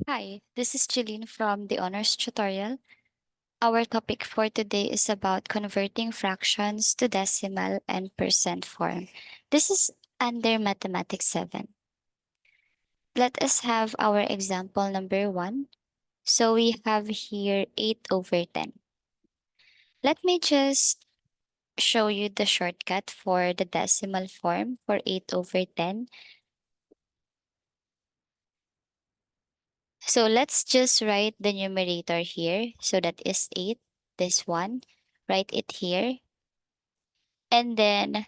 Hi, this is Jeline from the Honors Tutorial. Our topic for today is about converting fractions to decimal and percent form. This is under Mathematics 7. Let us have our example number 1. So we have here 8 over 10. Let me just show you the shortcut for the decimal form for 8 over 10. So let's just write the numerator here. So that is 8, this one. Write it here. And then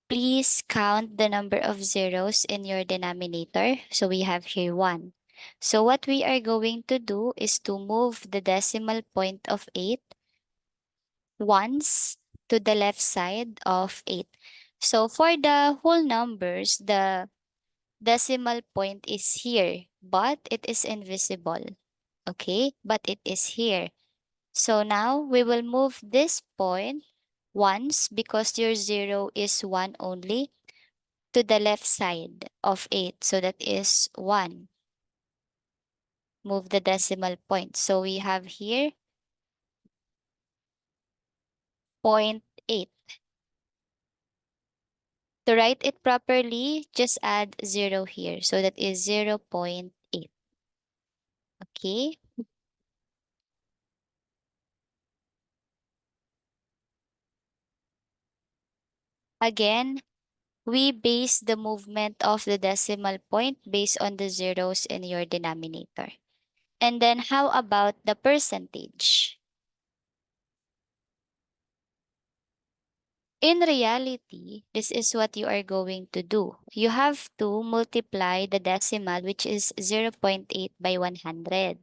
please count the number of zeros in your denominator. So we have here 1. So what we are going to do is to move the decimal point of 8 once to the left side of 8. So for the whole numbers, the decimal point is here, but it is invisible. Okay, but it is here. So now we will move this point once because your 0 is 1 only to the left side of 8. So that is 1. Move the decimal point. So we have here 0.8. To write it properly, just add 0 here. So that is 0.8. Okay. Again, we base the movement of the decimal point based on the zeros in your denominator. And then how about the percentage? In reality, this is what you are going to do. You have to multiply the decimal, which is 0.8 by 100.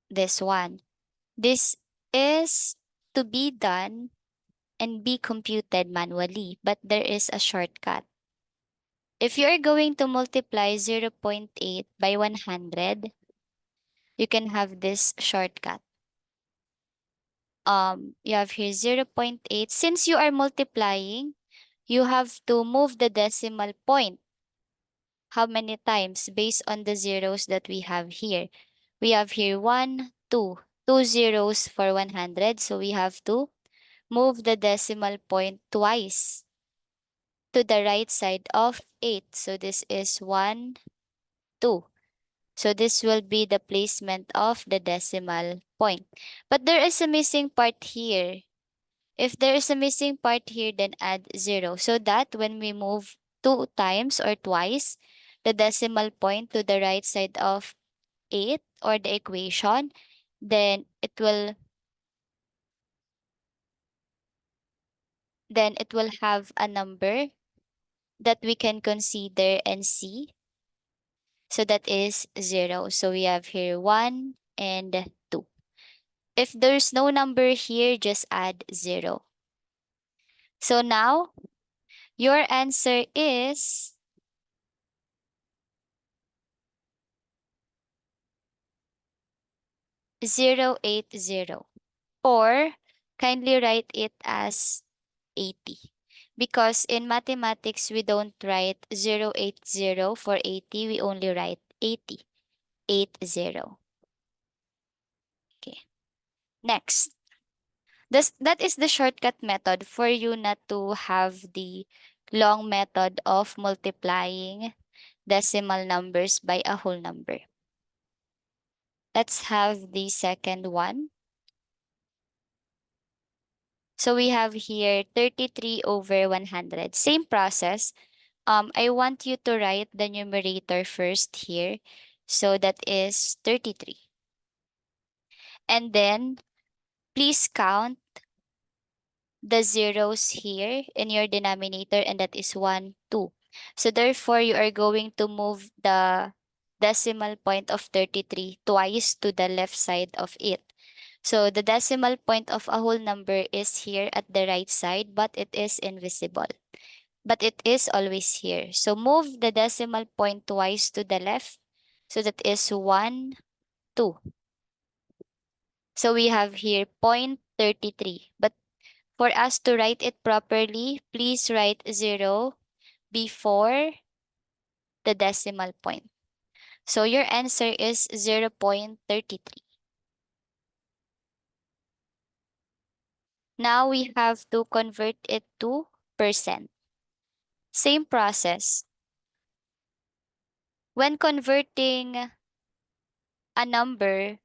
This one. This is to be done and be computed manually, but there is a shortcut. If you are going to multiply 0.8 by 100, you can have this shortcut. You have here 0.8. Since you are multiplying, you have to move the decimal point. How many times based on the zeros that we have here? We have here 1, 2. 2 zeros for 100. So we have to move the decimal point twice to the right side of 8. So this is 1, 2. So this will be the placement of the decimal point. But there is a missing part here. If there is a missing part here, then add 0. So that when we move 2 times or twice the decimal point to the right side of 8 or the equation, then it will have a number that we can consider and see. So that is 0. So we have here 1 and 2. If there's no number here, just add 0. So now your answer is 080. Or kindly write it as 80. Because in mathematics, we don't write 080 for 80. We only write 80. 80. Okay. Next. That is the shortcut method for you not to have the long method of multiplying decimal numbers by a whole number. Let's have the second one. So we have here 33 over 100. Same process. I want you to write the numerator first here. So that is 33. And then please count the zeros here in your denominator, and that is 1, 2. So therefore, you are going to move the decimal point of 33 twice to the left side of it. So the decimal point of a whole number is here at the right side, but it is invisible. But it is always here. So move the decimal point twice to the left. So that is 1, 2. So we have here 0.33. But for us to write it properly, please write 0 before the decimal point. So your answer is 0.33. Now we have to convert it to percent. Same process. When converting a number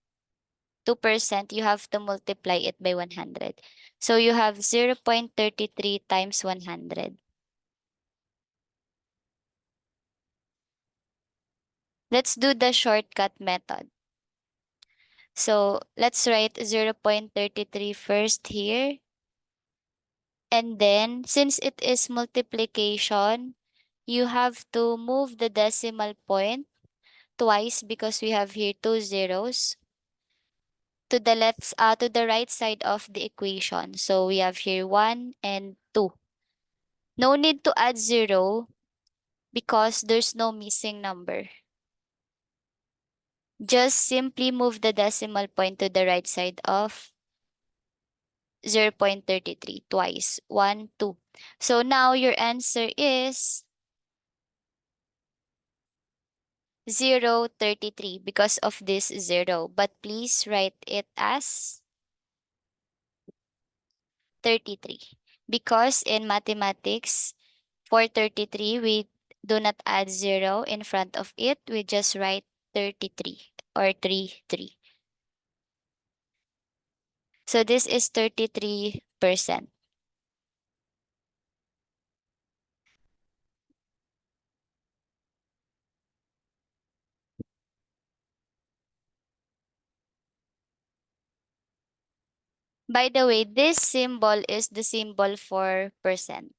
to percent, you have to multiply it by 100. So you have 0.33 times 100. Let's do the shortcut method. So let's write 0.33 first here. And then, since it is multiplication, you have to move the decimal point twice because we have here two zeros to the to the right side of the equation. So we have here 1 and 2. No need to add 0 because there's no missing number. Just simply move the decimal point to the right side of 0.33 twice. 1, 2. So now your answer is 0.33 because of this 0. But please write it as 33. Because in mathematics, for 33, we do not add 0 in front of it. We just write 33 or 33. So this is 33%. By the way, this symbol is the symbol for percent.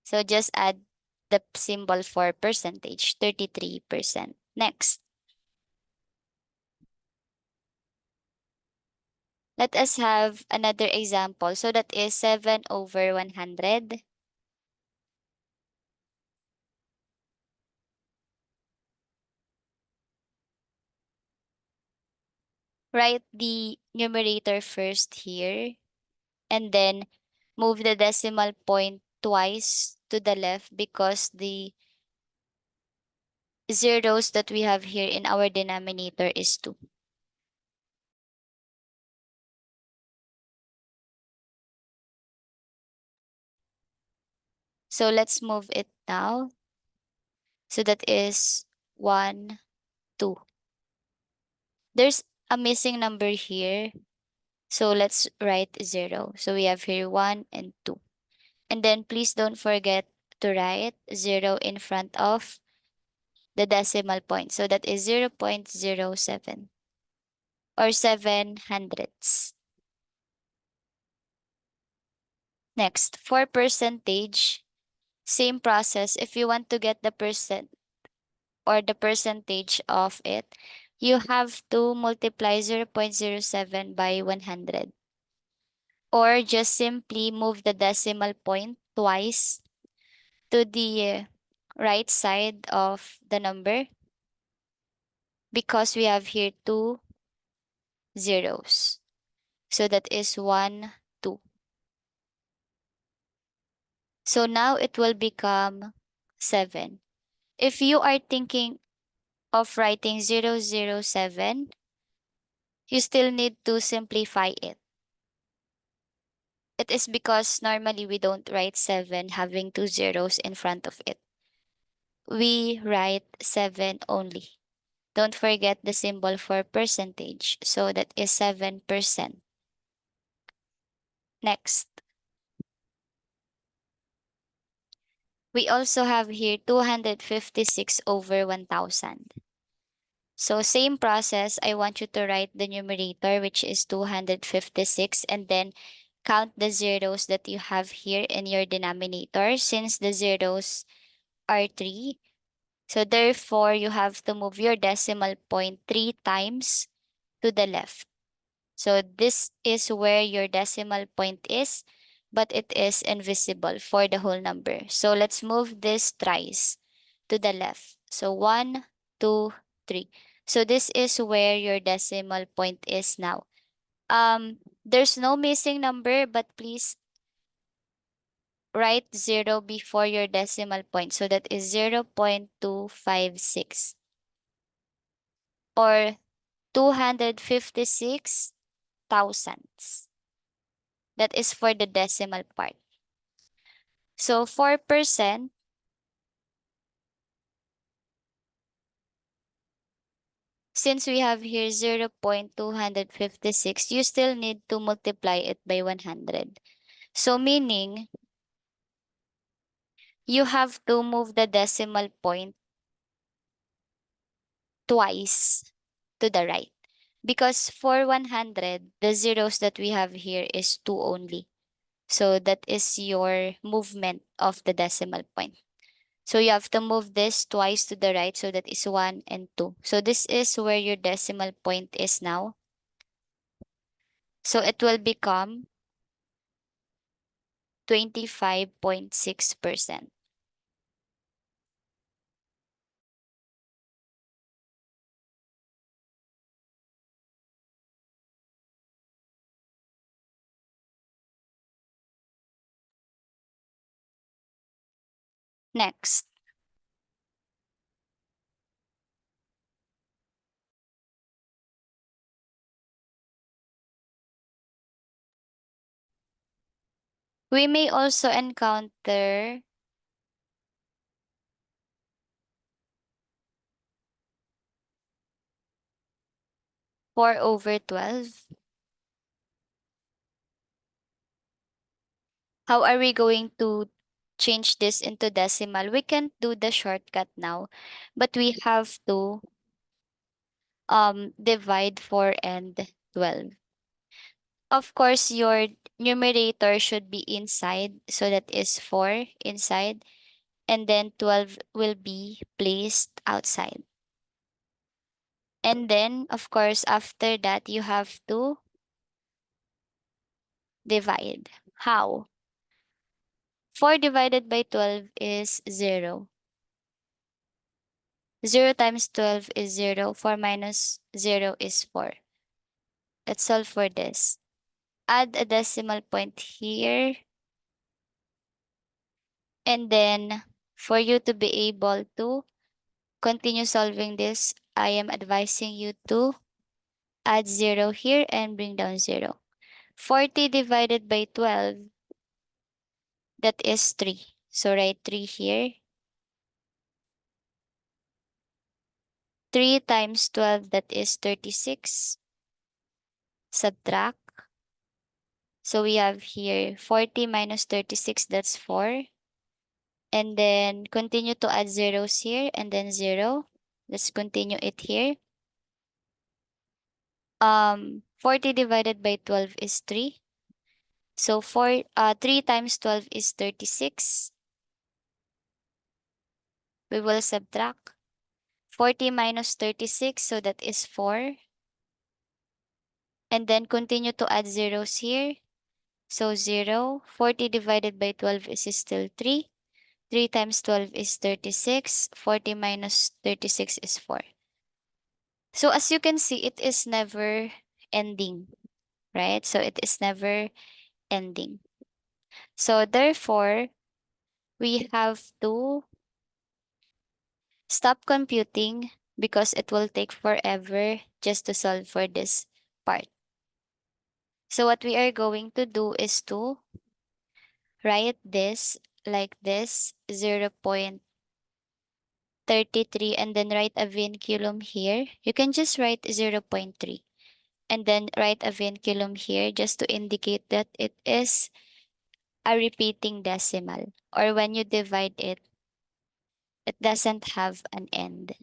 So just add the symbol for percentage, 33%. Next, let us have another example. So that is 7 over 100. Write the numerator first here and then move the decimal point twice to the left because the zeros that we have here in our denominator is 2. So let's move it now. So that is 1, 2. There's a missing number here. So let's write 0. So we have here 1 and 2. And then please don't forget to write 0 in front of the decimal point. So that is 0.07 or 7 hundredths. Next, for percentage, same process. If you want to get the percent or the percentage of it, you have to multiply 0.07 by 100. Or just simply move the decimal point twice to the right side of the number because we have here two zeros. So that is 1, 2. So now it will become 7. If you are thinking of writing 007, you still need to simplify it. It is because normally we don't write 7 having two zeros in front of it. We write 7 only. Don't forget the symbol for percentage. So that is 7%. Next, we also have here 256 over 1,000. So same process, I want you to write the numerator, which is 256, and then count the zeros that you have here in your denominator since the zeros are 3. So therefore, you have to move your decimal point 3 times to the left. So this is where your decimal point is, but it is invisible for the whole number. So let's move this thrice to the left. So 1, 2, 3. So this is where your decimal point is now. There's no missing number, but please write 0 before your decimal point. So that is 0.256 or 256 thousandths. That is for the decimal part. So 4%, since we have here 0.256, you still need to multiply it by 100. So meaning, you have to move the decimal point twice to the right. Because for 100, the zeros that we have here is 2 only. So that is your movement of the decimal point. So you have to move this twice to the right. So that is 1 and 2. So this is where your decimal point is now. So it will become 25.6%. Next, we may also encounter 4/12. How are we going to change this into decimal? We can't do the shortcut now, but we have to divide 4 and 12. Of course, your numerator should be inside, so that is 4 inside, and then 12 will be placed outside. And then, of course, after that, you have to divide. How? 4 divided by 12 is 0. 0 times 12 is 0. 4 minus 0 is 4. Let's solve for this. Add a decimal point here. And then, for you to be able to continue solving this, I am advising you to add 0 here and bring down 0. 40 divided by 12, that is 3. So write 3 here. 3 times 12, that is 36. Subtract. So we have here 40 minus 36, that's 4. And then continue to add zeros here and then 0. Let's continue it here. 40 divided by 12 is 3. So 3 times 12 is 36. We will subtract 40 minus 36, so that is 4. And then continue to add zeros here. So 0. 40 divided by 12 is still 3. 3 times 12 is 36. 40 minus 36 is 4. So as you can see, it is never ending, right? So it is never ending. So therefore, we have to stop computing because it will take forever just to solve for this part. So what we are going to do is to write this like this, 0.33, and then write a vinculum here. You can just write 0.3 and then write a vinculum here just to indicate that it is a repeating decimal, or when you divide it, it doesn't have an end.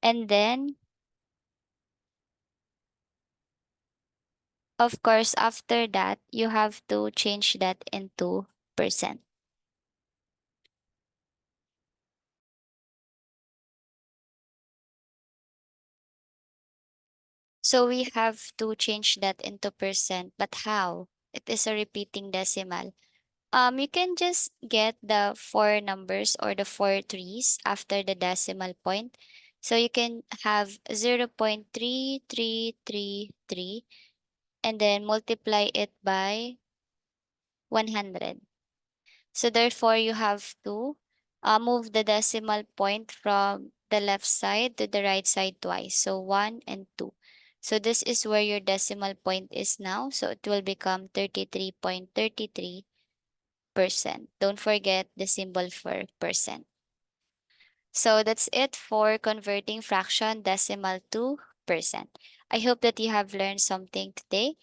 And then, of course, after that, you have to change that into percent. So we have to change that into percent, but how? It is a repeating decimal. You can just get the 4 numbers or the 4 threes after the decimal point. So you can have 0.3333, and then multiply it by 100. So therefore, you have to move the decimal point from the left side to the right side twice. So 1 and 2. So this is where your decimal point is now. So it will become 33.33%. Don't forget the symbol for percent. So that's it for converting fraction decimal to percent. I hope that you have learned something today.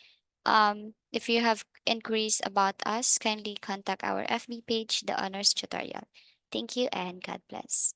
If you have inquiries about us, kindly contact our FB page, The Honors Tutorial. Thank you and God bless.